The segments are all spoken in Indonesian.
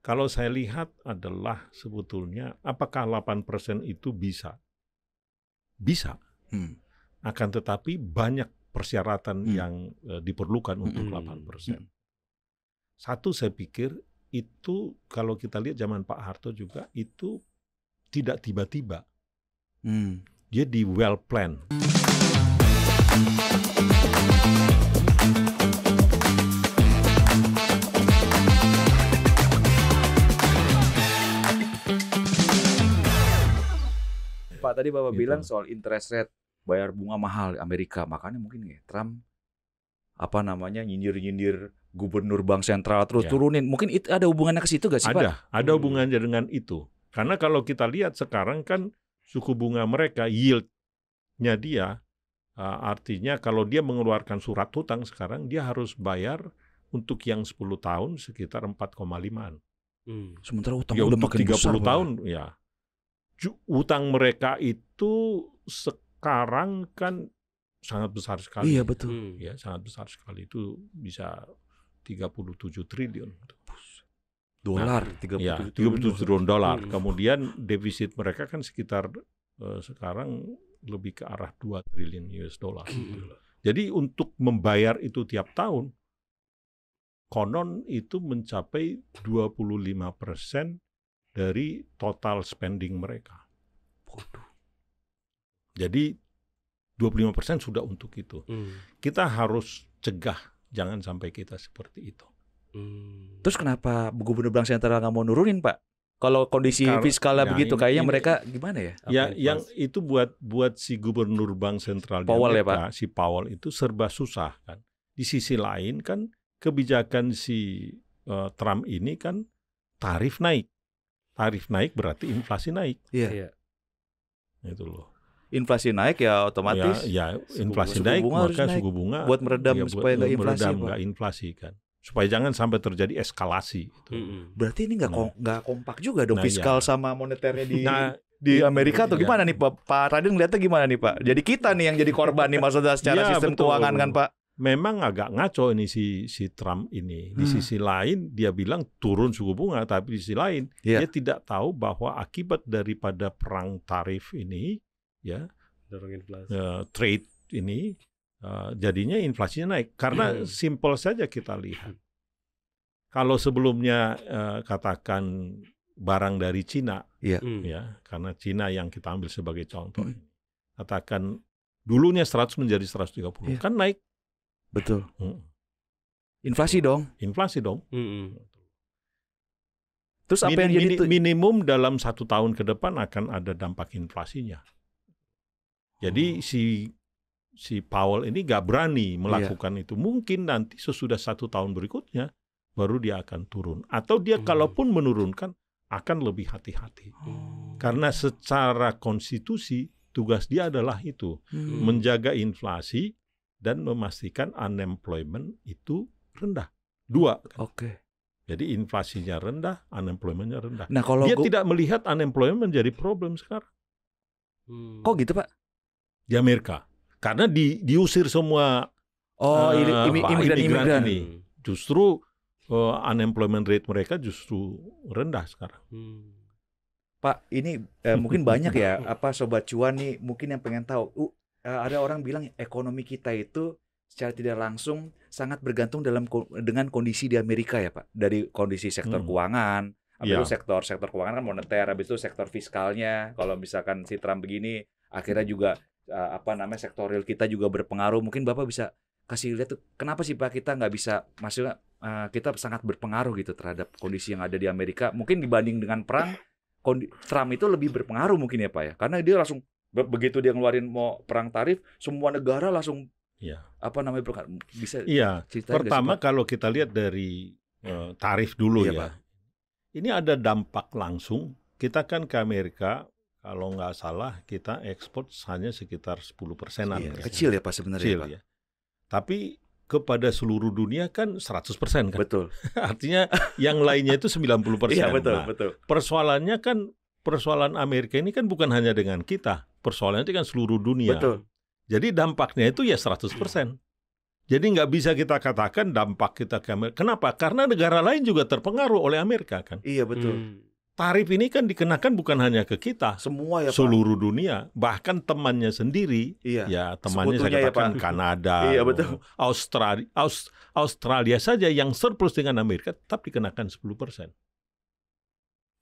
Kalau saya lihat adalah sebetulnya apakah 8% itu bisa? Bisa. Akan tetapi banyak persyaratan yang diperlukan untuk 8%. Satu, saya pikir itu kalau kita lihat zaman Pak Harto juga itu tidak tiba-tiba. Dia di well plan. Pak, tadi Bapak Gitu. bilang soal interest rate, bayar bunga mahal Amerika, makanya mungkin ya Trump nyindir-nyindir gubernur bank sentral terus turunin. Mungkin itu ada hubungannya ke situ gak sih, Pak? Ada hubungannya dengan itu. Karena kalau kita lihat sekarang kan suku bunga mereka, yield-nya dia, artinya kalau dia mengeluarkan surat hutang sekarang, dia harus bayar untuk yang 10 tahun sekitar 4,5-an. Sementara utang Ya udah untuk makin 30 besar, tahun, ya. Utang mereka itu sekarang kan sangat besar sekali. Iya, betul. Ya, sangat besar sekali. Itu bisa 37 triliun. Dolar, Nah, 37 ya, triliun 37 triliun dolar. Kemudian defisit mereka kan sekitar sekarang lebih ke arah 2 triliun US dollar. Jadi untuk membayar itu tiap tahun, konon itu mencapai 25% dari total spending mereka. Jadi 25% sudah untuk itu. Kita harus cegah, jangan sampai kita seperti itu. Terus kenapa gubernur bank sentral nggak mau nurunin, Pak? Kalau kondisi fiskalnya begitu, kayaknya mereka gimana ya? Yang itu buat si gubernur bank sentral Powell, Amerika, si Powell itu serba susah kan. Di sisi lain kan kebijakan si Trump ini kan tarif naik. Tarif naik berarti inflasi naik. Iya. Itu loh. Inflasi naik ya otomatis. Ya inflasi naik, maka suku bunga buat meredam supaya nggak inflasi. Nggak inflasi kan. Supaya jangan sampai terjadi eskalasi. Berarti ini nggak kompak juga dong fiskal sama moneternya di Nah, Amerika atau gimana nih Pak Raden ngeliatnya gimana nih Pak? Jadi kita nih yang jadi korban nih maksudnya secara sistem keuangan kan Pak? Memang agak ngaco ini si Trump ini. Di sisi lain dia bilang turun suku bunga, tapi di sisi lain dia tidak tahu bahwa akibat daripada perang tarif ini, ya, trade ini, jadinya inflasinya naik. Karena simpel saja kita lihat. Kalau sebelumnya katakan barang dari Cina, ya, karena Cina yang kita ambil sebagai contoh, katakan dulunya 100 menjadi 130, kan naik. Betul. Inflasi dong. Terus apa yang jadi minimum dalam 1 tahun ke depan akan ada dampak inflasinya. Jadi si Powell ini nggak berani melakukan itu. Mungkin nanti sesudah 1 tahun berikutnya baru dia akan turun. Atau dia kalaupun menurunkan akan lebih hati-hati. Karena secara konstitusi tugas dia adalah itu, menjaga inflasi dan memastikan unemployment itu rendah. 2. Kan? Jadi inflasinya rendah, unemployment-nya rendah. Nah, kalau dia tidak melihat unemployment menjadi problem sekarang. Kok gitu, Pak? Di Amerika. Karena diusir semua imigran ini. Justru unemployment rate mereka justru rendah sekarang. Pak, ini mungkin banyak ya sobat cuan nih mungkin yang pengen tahu. Ada orang bilang ekonomi kita itu secara tidak langsung sangat bergantung dengan kondisi di Amerika ya Pak. Dari kondisi sektor keuangan, habis itu sektor keuangan kan moneter, habis itu sektor fiskalnya. Kalau misalkan si Trump begini, akhirnya juga sektor real kita juga berpengaruh. Mungkin Bapak bisa kasih lihat tuh kenapa sih Pak kita nggak bisa, maksudnya kita sangat berpengaruh gitu terhadap kondisi yang ada di Amerika. Mungkin dibanding dengan perang, Trump itu lebih berpengaruh mungkin ya Pak ya. Karena dia langsung begitu dia ngeluarin mau perang tarif, semua negara langsung bisa ceritain. Pertama kalau kita lihat dari tarif dulu ya. Pak. Ini ada dampak langsung. Kita kan ke Amerika kalau nggak salah kita ekspor hanya sekitar 10%-an. Kecil ya Pak sebenarnya. Kecil, ya. Tapi kepada seluruh dunia kan 100% kan. Betul. Artinya yang lainnya itu 90%. Iya betul. Persoalannya kan persoalan Amerika ini kan bukan hanya dengan kita. Persoalannya itu kan seluruh dunia. Betul. Jadi dampaknya itu ya 100%. Jadi nggak bisa kita katakan dampak kita ke Amerika. Kenapa? Karena negara lain juga terpengaruh oleh Amerika kan. Iya betul. Tarif ini kan dikenakan bukan hanya ke kita, Semua ya Pak. seluruh dunia, bahkan temannya sendiri, Iya. ya temannya saya Sekutunya ya, katakan Pak. Kanada, Iya, betul. Australia saja yang surplus dengan Amerika tetap dikenakan 10%.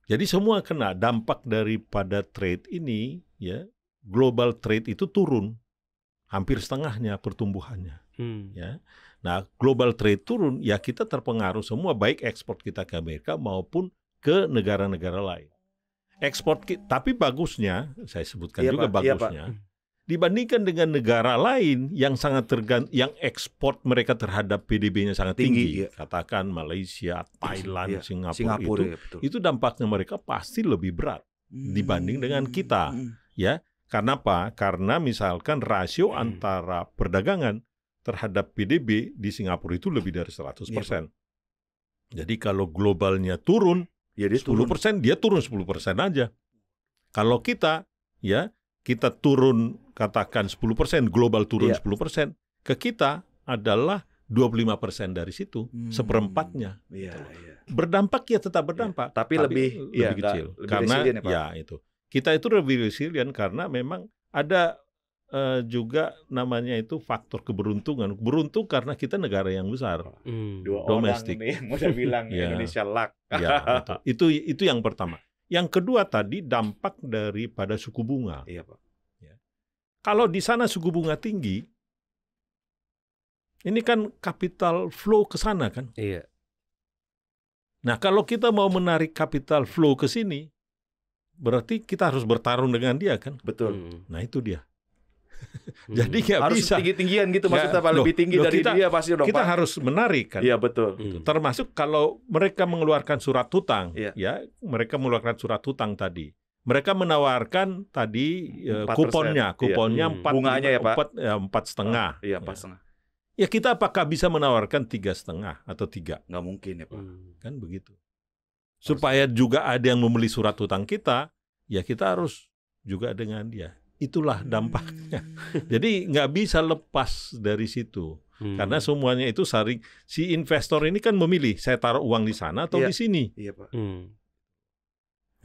Jadi semua kena dampak daripada trade ini, ya global trade itu turun, hampir setengahnya pertumbuhannya. Ya, nah global trade turun, ya kita terpengaruh semua, baik ekspor kita ke Amerika maupun ke negara-negara lain. Tapi bagusnya, saya sebutkan juga Pak. bagusnya, dibandingkan dengan negara lain yang sangat yang ekspor mereka terhadap PDB-nya sangat tinggi, katakan Malaysia, Thailand, Singapura itu dampaknya mereka pasti lebih berat dibanding dengan kita. Ya, karena apa? Karena misalkan rasio antara perdagangan terhadap PDB di Singapura itu lebih dari 100%. Jadi kalau globalnya turun, ya dia 10%, dia turun 10% aja. Kalau kita, ya kita turun katakan 10%, global turun 10%, ke kita adalah 25% dari situ, seperempatnya. Berdampak ya tetap berdampak, tapi lebih kecil. Lebih karena resilient, ya itu. Kita itu lebih resilient karena memang ada juga namanya itu faktor keberuntungan. Beruntung karena kita negara yang besar, domestik. Orang nih yang udah bilang Indonesia luck. Ya, itu yang pertama. Yang kedua tadi dampak daripada suku bunga. Iya Pak. Ya. Kalau di sana suku bunga tinggi, ini kan capital flow ke sana kan. Iya. Nah kalau kita mau menarik capital flow ke sini, berarti kita harus bertarung dengan dia kan. Betul. Nah itu dia. Jadi nggak harus bisa tinggi-tinggian gitu maksudnya, Pak, lebih tinggi dari dia pasti dong, kita Pak. harus menarik kan. Iya betul. Termasuk kalau mereka mengeluarkan surat hutang, ya mereka mengeluarkan surat hutang tadi. Mereka menawarkan tadi kuponnya 4, bunganya ya Pak, 4,5. Iya 4,5. Ya kita apakah bisa menawarkan 3,5 atau 3? Nggak mungkin ya Pak. Kan begitu. Supaya juga ada yang membeli surat hutang kita, ya kita harus juga dengan dia. Itulah dampaknya. Jadi nggak bisa lepas dari situ. Karena semuanya itu si investor ini kan memilih, saya taruh uang di sana atau di sini. Iya Pak.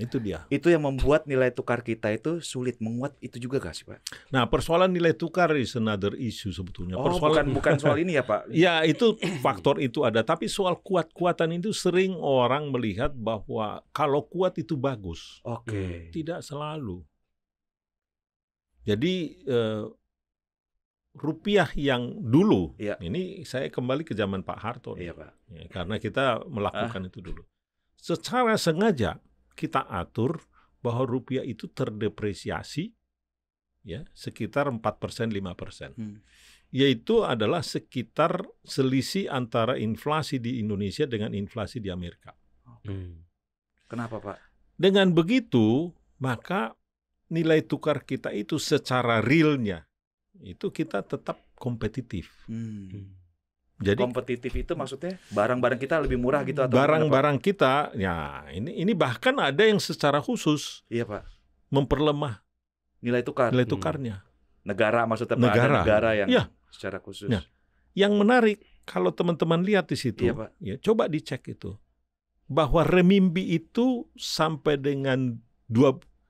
Itu dia. Itu yang membuat nilai tukar kita itu sulit menguat, itu juga gak sih Pak? Nah persoalan nilai tukar is another issue sebetulnya. Bukan soal ini ya Pak? Ya itu faktor itu ada. Tapi soal kuat-kuatan itu sering orang melihat bahwa kalau kuat itu bagus. Oke. Tidak selalu. Jadi rupiah yang dulu, ini saya kembali ke zaman Pak Harto, Pak. Ya, karena kita melakukan itu dulu. Secara sengaja kita atur bahwa rupiah itu terdepresiasi, ya sekitar 4%, 5%. Yaitu adalah sekitar selisih antara inflasi di Indonesia dengan inflasi di Amerika. Kenapa Pak? Dengan begitu, maka nilai tukar kita itu secara realnya itu kita tetap kompetitif. Jadi kompetitif itu maksudnya barang-barang kita lebih murah gitu atau barang-barang kita, ya ini bahkan ada yang secara khusus, iya Pak, memperlemah nilai tukarnya. Negara maksudnya negara yang secara khusus. Ya. Yang menarik kalau teman-teman lihat di situ, Pak. Ya coba dicek itu bahwa renminbi itu sampai dengan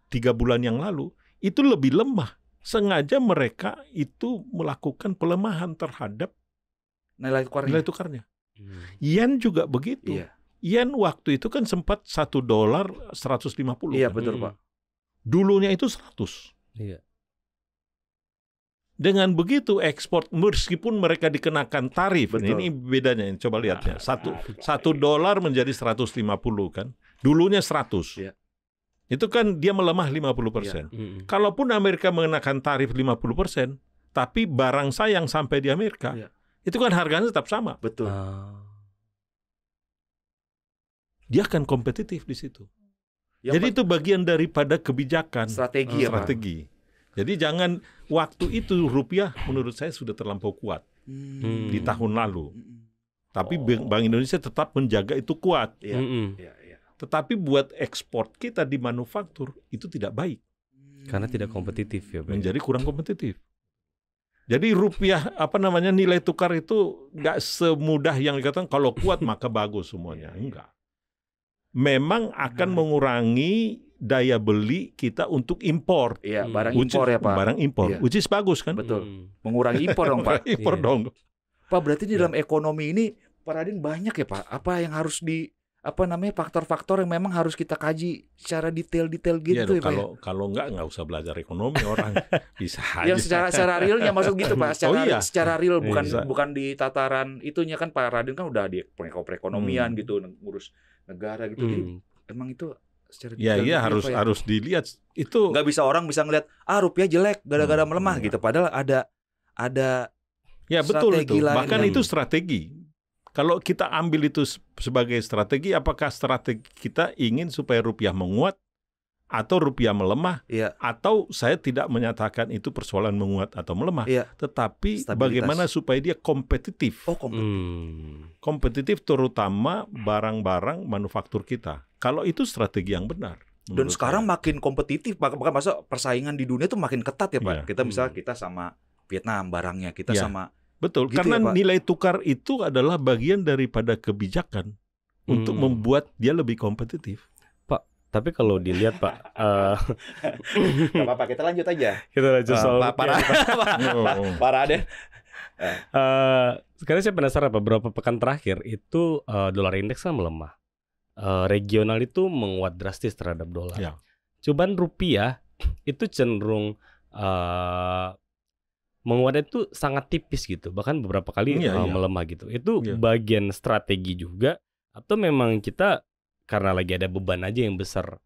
3 bulan yang lalu itu lebih lemah. Sengaja mereka itu melakukan pelemahan terhadap nilai tukarnya. Yen juga begitu. Yen waktu itu kan sempat $1.150. Iya betul Pak. Dulunya itu 100. Iya. Dengan begitu ekspor meskipun mereka dikenakan tarif, ini bedanya. Coba lihatnya. $1 menjadi 150 kan. Dulunya 100. Iya. Itu kan dia melemah 50%. Kalaupun Amerika mengenakan tarif 50%, tapi barang saya yang sampai di Amerika, itu kan harganya tetap sama. Betul. Dia akan kompetitif di situ. Jadi itu bagian daripada kebijakan. Strategi. Jadi jangan, waktu itu rupiah menurut saya sudah terlampau kuat di tahun lalu. Tapi Bank Indonesia tetap menjaga itu kuat. Tetapi buat ekspor kita di manufaktur itu tidak baik. Karena tidak kompetitif ya, Pak. Menjadi kurang kompetitif. Jadi rupiah nilai tukar itu nggak semudah yang dikatakan kalau kuat maka bagus semuanya. Enggak. Memang akan mengurangi daya beli kita untuk impor. Iya, barang impor ya Pak. Barang impor, which is bagus kan? Betul. Mengurangi impor dong Pak. Impor dong. Pak, berarti di dalam ekonomi ini Pak Raden banyak ya Pak. Apa yang harus faktor-faktor yang memang harus kita kaji secara detail-detail gitu ya Pak. Kalau nggak usah belajar ekonomi orang bisa aja. Yang secara realnya maksud gitu Pak. Secara real bukan di tataran itunya kan Pak Raden kan udah di perekonomian gitu, ngurus negara gitu. Jadi emang itu secara detail. Iya harus dilihat itu. Nggak bisa orang bisa ngelihat rupiah jelek gara-gara melemah gitu. Padahal ada ya betul itu. Bahkan lain. itu strategi. Kalau kita ambil itu sebagai strategi, apakah strategi kita ingin supaya rupiah menguat atau rupiah melemah? Iya. Atau saya tidak menyatakan itu persoalan menguat atau melemah, tetapi bagaimana supaya dia kompetitif? Kompetitif terutama barang-barang manufaktur kita. Kalau itu strategi yang benar. Dan sekarang makin kompetitif, bahkan masa persaingan di dunia tuh makin ketat ya Pak. Kita misalnya kita sama Vietnam barangnya, kita sama. Betul, gitu karena ya, nilai tukar itu adalah bagian daripada kebijakan untuk membuat dia lebih kompetitif. Pak, tapi kalau dilihat Pak, nggak apa-apa, kita lanjut aja. Kita lanjut soal Pak Raden. Sekarang saya penasaran Pak, beberapa pekan terakhir itu dolar indeks kan melemah, regional itu menguat drastis terhadap dolar. Ya. Cuman rupiah itu cenderung menguatnya itu sangat tipis gitu, bahkan beberapa kali melemah gitu. Itu bagian strategi juga, atau memang kita karena lagi ada beban aja yang besar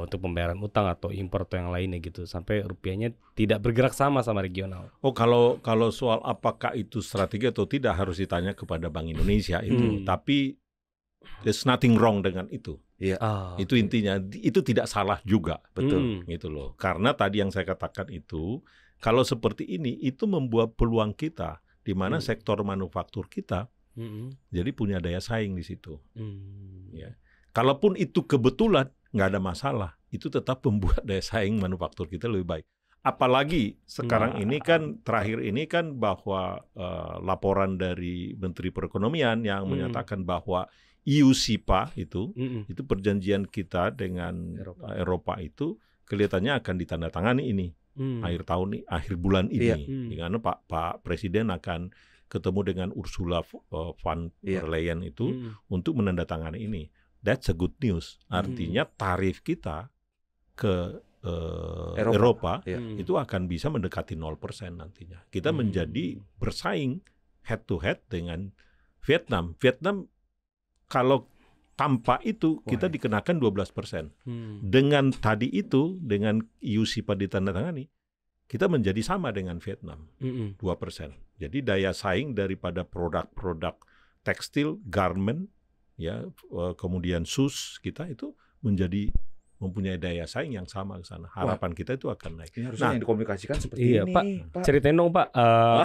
untuk pembayaran utang atau impor atau yang lainnya gitu, sampai rupiahnya tidak bergerak sama regional. Oh, kalau soal apakah itu strategi atau tidak harus ditanya kepada Bank Indonesia itu. Tapi there's nothing wrong dengan itu. Itu intinya, itu tidak salah juga. Betul. Gitu loh. Karena tadi yang saya katakan itu, kalau seperti ini, itu membuat peluang kita, di mana sektor manufaktur kita, jadi punya daya saing di situ. Ya. Kalaupun itu kebetulan, nggak ada masalah. Itu tetap membuat daya saing manufaktur kita lebih baik. Apalagi sekarang ini kan, terakhir ini kan bahwa laporan dari Menteri Perekonomian yang menyatakan bahwa EU-SIPA itu perjanjian kita dengan Eropa itu kelihatannya akan ditandatangani ini. Akhir bulan ini, di mana Pak Presiden akan ketemu dengan Ursula von der Leyen itu untuk menandatangani ini. That's a good news. Artinya tarif kita ke Eropa itu akan bisa mendekati 0% nantinya. Kita menjadi bersaing head to head dengan Vietnam. Vietnam kalau tanpa itu kita dikenakan 12%. Dengan tadi itu, dengan EU-SIPA ditandatangani, kita menjadi sama dengan Vietnam, 2%. Jadi daya saing daripada produk-produk tekstil, garment, ya, kemudian sus kita itu mempunyai daya saing yang sama ke sana. Harapan kita itu akan naik. Ini harusnya yang dikomunikasikan seperti ini, Pak. Ceritain dong Pak,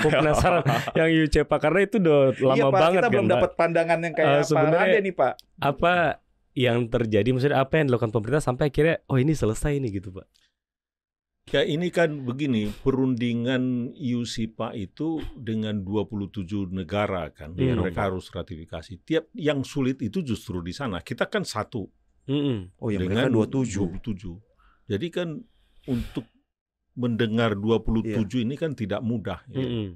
aku penasaran yang UC Pak, karena itu udah lama banget kita belum dapat pandangan yang kayak sebenarnya nih Pak. Apa yang terjadi, maksudnya apa yang dilakukan pemerintah sampai akhirnya ini selesai nih gitu Pak? Ya ini kan begini, perundingan EU-SIPA itu dengan 27 negara kan, mereka harus ratifikasi. Yang sulit itu justru di sana. Kita kan satu. Oh ya, dengan mereka 27. Jadi kan untuk mendengar 27 ini kan tidak mudah. Ya.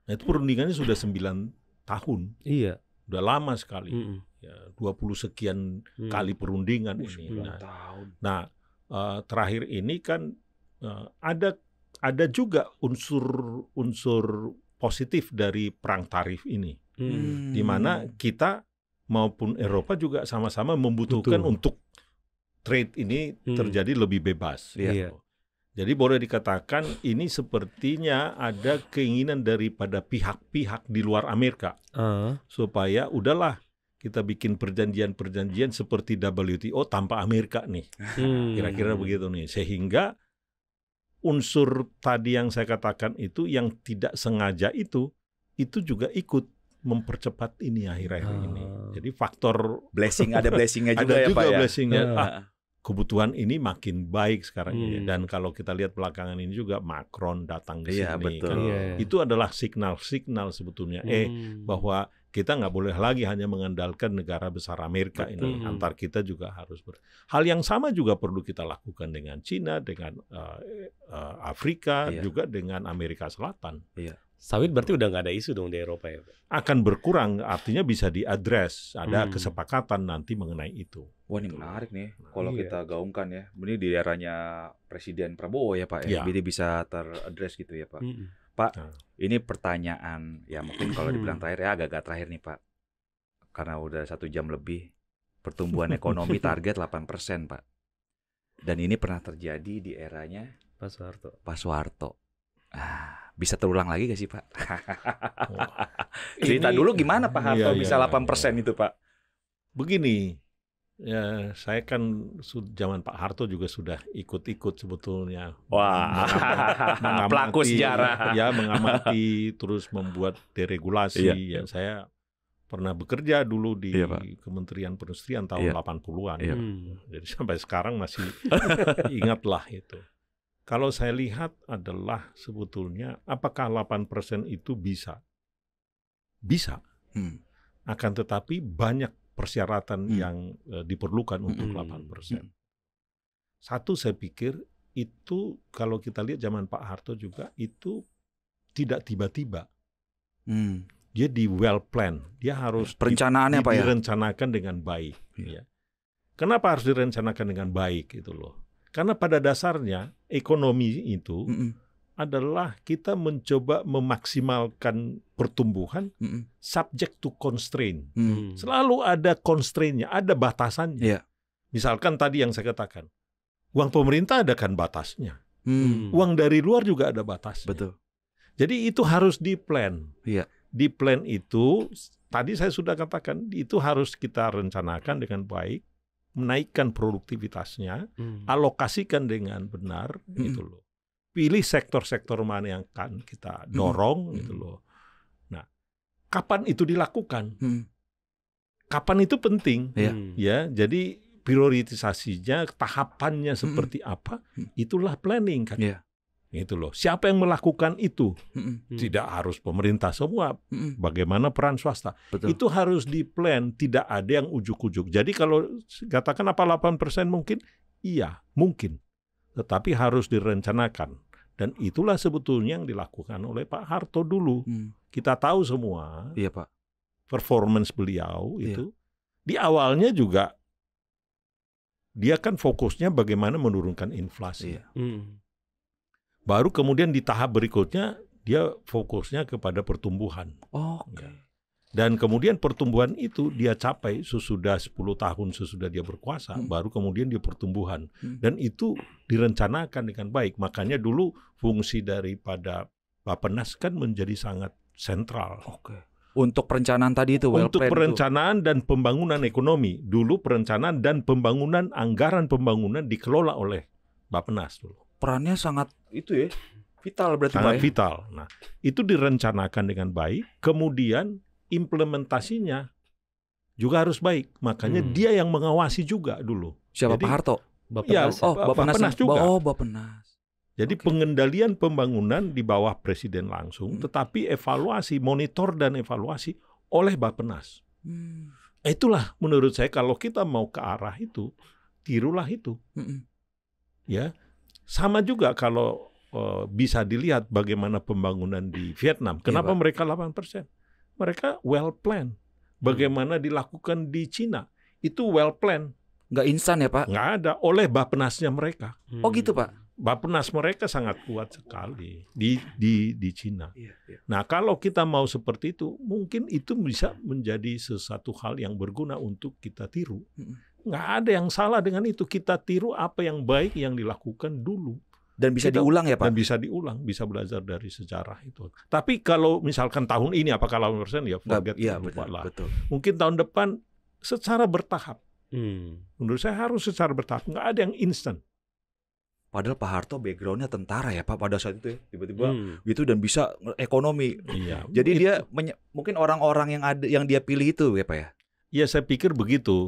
Nah itu perundingannya sudah 9 tahun. Iya. Udah lama sekali. Ya, 20 sekian kali perundingan ini. Nah terakhir ini kan ada juga unsur positif dari perang tarif ini. Di mana kita maupun Eropa juga sama-sama membutuhkan untuk trade ini terjadi lebih bebas. Jadi boleh dikatakan ini sepertinya ada keinginan daripada pihak-pihak di luar Amerika supaya udahlah kita bikin perjanjian-perjanjian seperti WTO tanpa Amerika nih. Kira-kira begitu nih. Sehingga unsur tadi yang saya katakan itu yang tidak sengaja itu juga ikut mempercepat ini akhir-akhir ini. Jadi faktor blessingnya juga ada ya juga Pak ya. blessingnya. kebutuhan ini makin baik sekarang ini. Dan kalau kita lihat belakangan ini juga Macron datang ke sini, kan itu adalah signal-signal sebetulnya bahwa kita nggak boleh lagi hanya mengandalkan negara besar Amerika ini. Antar kita juga harus hal yang sama juga perlu kita lakukan dengan Cina, dengan Afrika, juga dengan Amerika Selatan. Sawit berarti udah nggak ada isu dong di Eropa ya? Akan berkurang, artinya bisa diadres. Ada kesepakatan nanti mengenai itu. Wah, ini menarik nih kalau kita gaungkan ya. Ini di eranya Presiden Prabowo ya Pak ya. Jadi bisa teradres gitu ya Pak. Pak, ini pertanyaan ya mungkin kalau dibilang terakhir ya agak-agak terakhir nih Pak. Karena udah 1 jam lebih. Pertumbuhan ekonomi target 8% Pak. Dan ini pernah terjadi di eranya Pak Soeharto. Bisa terulang lagi gak sih Pak? Cerita dulu gimana Pak Harto bisa 8% itu Pak? Begini, ya saya kan zaman Pak Harto juga sudah ikut-ikut sebetulnya. Wah, pelaku sejarah. Ya, mengamati terus membuat deregulasi. Ya, saya pernah bekerja dulu di Kementerian Perindustrian tahun 80-an. Jadi sampai sekarang masih ingatlah itu. Kalau saya lihat adalah sebetulnya apakah 8% itu bisa? Bisa. Akan tetapi banyak persyaratan yang diperlukan untuk 8%. Satu, saya pikir itu kalau kita lihat zaman Pak Harto juga itu tidak tiba-tiba. Dia di well plan. Dia harus perencanaannya Pak ya? Direncanakan dengan baik. Ya. Kenapa harus direncanakan dengan baik itu loh? Karena pada dasarnya ekonomi itu adalah kita mencoba memaksimalkan pertumbuhan subject to constraint. Selalu ada constraint-nya, ada batasannya. Misalkan tadi yang saya katakan, uang pemerintah ada kan batasnya. Uang dari luar juga ada batasnya. Betul. Jadi itu harus di-plan. Di plan itu, tadi saya sudah katakan, itu harus kita rencanakan dengan baik. Menaikkan produktivitasnya, alokasikan dengan benar, gitu loh. Pilih sektor-sektor mana yang akan kita dorong, gitu loh. Nah, kapan itu dilakukan? Kapan itu penting, ya. Jadi prioritisasinya, tahapannya seperti apa? Itulah planning kan. Itu loh. Siapa yang melakukan itu? Tidak harus pemerintah semua. Bagaimana peran swasta? Betul. Itu harus di-plan, tidak ada yang ujuk-ujuk. Jadi kalau katakan apa 8% mungkin? Iya, mungkin. Tetapi harus direncanakan. Dan itulah sebetulnya yang dilakukan oleh Pak Harto dulu. Kita tahu semua. Iya, Pak. Performance beliau itu. Di awalnya juga dia kan fokusnya bagaimana menurunkan inflasi. Baru kemudian di tahap berikutnya dia fokusnya kepada pertumbuhan. Dan kemudian pertumbuhan itu dia capai sesudah 10 tahun sesudah dia berkuasa, baru kemudian dia pertumbuhan. Dan itu direncanakan dengan baik. Makanya dulu fungsi daripada Bappenas kan menjadi sangat sentral. Untuk perencanaan tadi itu, untuk perencanaan dan pembangunan ekonomi. Dulu perencanaan dan pembangunan, anggaran pembangunan dikelola oleh Bappenas dulu. Perannya sangat itu ya, vital berarti sangat Pak, vital. Nah, itu direncanakan dengan baik, kemudian implementasinya juga harus baik. Makanya dia yang mengawasi juga dulu. Siapa? Jadi, Pak Harto? Bappenas juga. Bappenas. Jadi pengendalian pembangunan di bawah presiden langsung, tetapi evaluasi, monitor dan evaluasi oleh Bappenas. Itulah menurut saya kalau kita mau ke arah itu, tirulah itu. Ya. Sama juga kalau bisa dilihat bagaimana pembangunan di Vietnam. Kenapa mereka 8%? Mereka well plan. Bagaimana dilakukan di Cina? Itu well plan. Nggak instan ya Pak? Nggak ada. Oleh Bappenasnya mereka. Oh gitu Pak? Bappenas mereka sangat kuat sekali di Cina. Nah kalau kita mau seperti itu, mungkin itu bisa menjadi sesuatu hal yang berguna untuk kita tiru. Nggak ada yang salah dengan itu. Kita tiru apa yang baik yang dilakukan dulu. Dan bisa diulang ya Pak? Dan bisa diulang, bisa belajar dari sejarah itu. Tapi kalau misalkan tahun ini apakah 8% ya forget. Betul. Mungkin tahun depan secara bertahap. Menurut saya harus secara bertahap. Nggak ada yang instan. Padahal Pak Harto backgroundnya tentara ya Pak pada saat itu ya. Tiba-tiba gitu dan bisa ekonomi. Jadi dia mungkin orang-orang yang dia pilih itu ya Pak ya? Ya saya pikir begitu.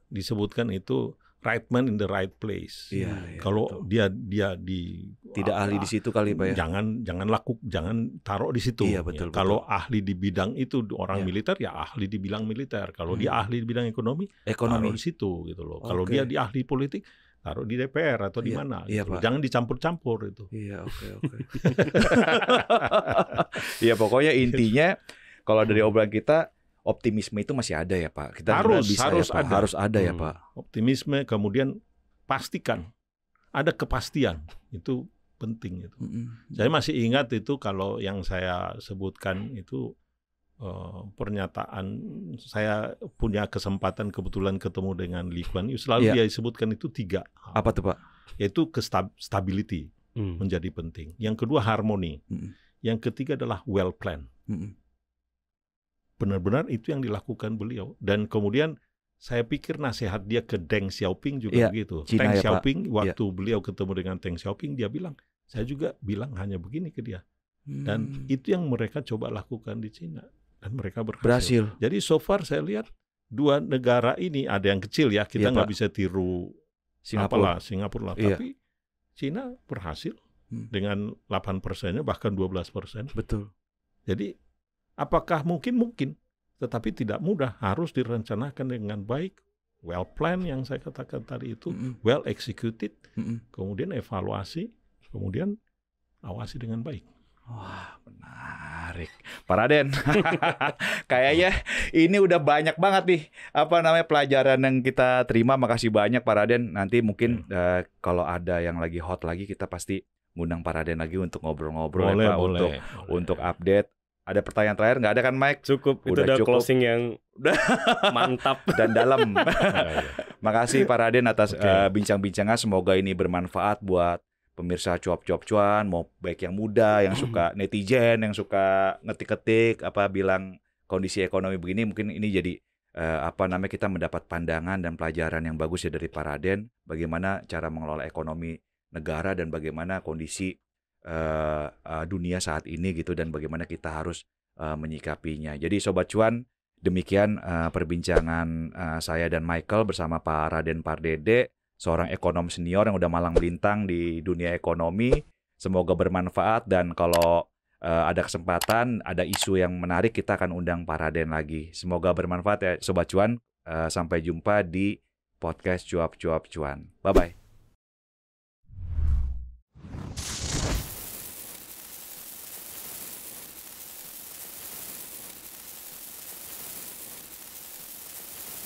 Disebutkan itu right man in the right place. Kalau dia tidak ahli di situ kali Pak ya. Jangan taruh di situ. Betul. Kalau ahli di bidang itu orang militer ya ahli di bidang militer. Kalau dia ahli di bidang ekonomi taruh di situ gitu loh. Kalau dia di ahli politik taruh di DPR atau di mana. Gitu. Jangan dicampur-campur itu. Oke. Ya pokoknya intinya kalau dari obrolan kita optimisme itu masih ada ya Pak. Kita harus ada ya Pak. Optimisme, kemudian pastikan ada kepastian, itu penting itu. Saya masih ingat itu kalau yang saya sebutkan itu pernyataan, saya punya kesempatan kebetulan ketemu dengan Lee Kuan Yew, selalu dia sebutkan itu 3 hal. Apa tuh Pak? Yaitu stability menjadi penting. Yang kedua harmoni. Yang ketiga adalah well plan. Benar-benar itu yang dilakukan beliau. Dan kemudian saya pikir nasihat dia ke Deng Xiaoping juga begitu. Deng Xiaoping waktu beliau ketemu dengan Deng Xiaoping, dia bilang, saya juga bilang hanya begini ke dia. Dan itu yang mereka coba lakukan di Cina. Dan mereka berhasil. Jadi so far saya lihat 2 negara ini, ada yang kecil ya, kita nggak bisa tiru Singapura lah. Tapi Cina berhasil dengan 8%-nya bahkan 12%. Betul. Jadi apakah mungkin? Tetapi tidak mudah, harus direncanakan dengan baik, well plan yang saya katakan tadi itu, well executed, kemudian evaluasi, kemudian awasi dengan baik. Wah, menarik. Pak Raden, kayaknya ini udah banyak banget nih pelajaran yang kita terima. Makasih banyak Pak Raden. Nanti mungkin kalau ada yang lagi hot lagi, kita pasti ngundang Pak Raden lagi untuk ngobrol-ngobrol untuk update. Ada pertanyaan terakhir nggak ada kan Mike? Cukup, itu udah closing yang mantap dan dalam. Makasih Pak Raden atas bincang-bincangnya. Semoga ini bermanfaat buat pemirsa cuap-cuap-cuan, mau baik yang muda, yang suka netizen, yang suka ngetik-ketik, bilang kondisi ekonomi begini, mungkin ini jadi kita mendapat pandangan dan pelajaran yang bagus ya dari Pak Raden, bagaimana cara mengelola ekonomi negara dan bagaimana kondisi dunia saat ini gitu, dan bagaimana kita harus menyikapinya. Jadi Sobat Cuan, demikian perbincangan saya dan Michael bersama Pak Raden Pardede, seorang ekonom senior yang udah malang melintang di dunia ekonomi. Semoga bermanfaat, dan kalau ada kesempatan, ada isu yang menarik, kita akan undang Pak Raden lagi. Semoga bermanfaat ya Sobat Cuan. Sampai jumpa di podcast Cuap-Cuap Cuan. Bye-bye.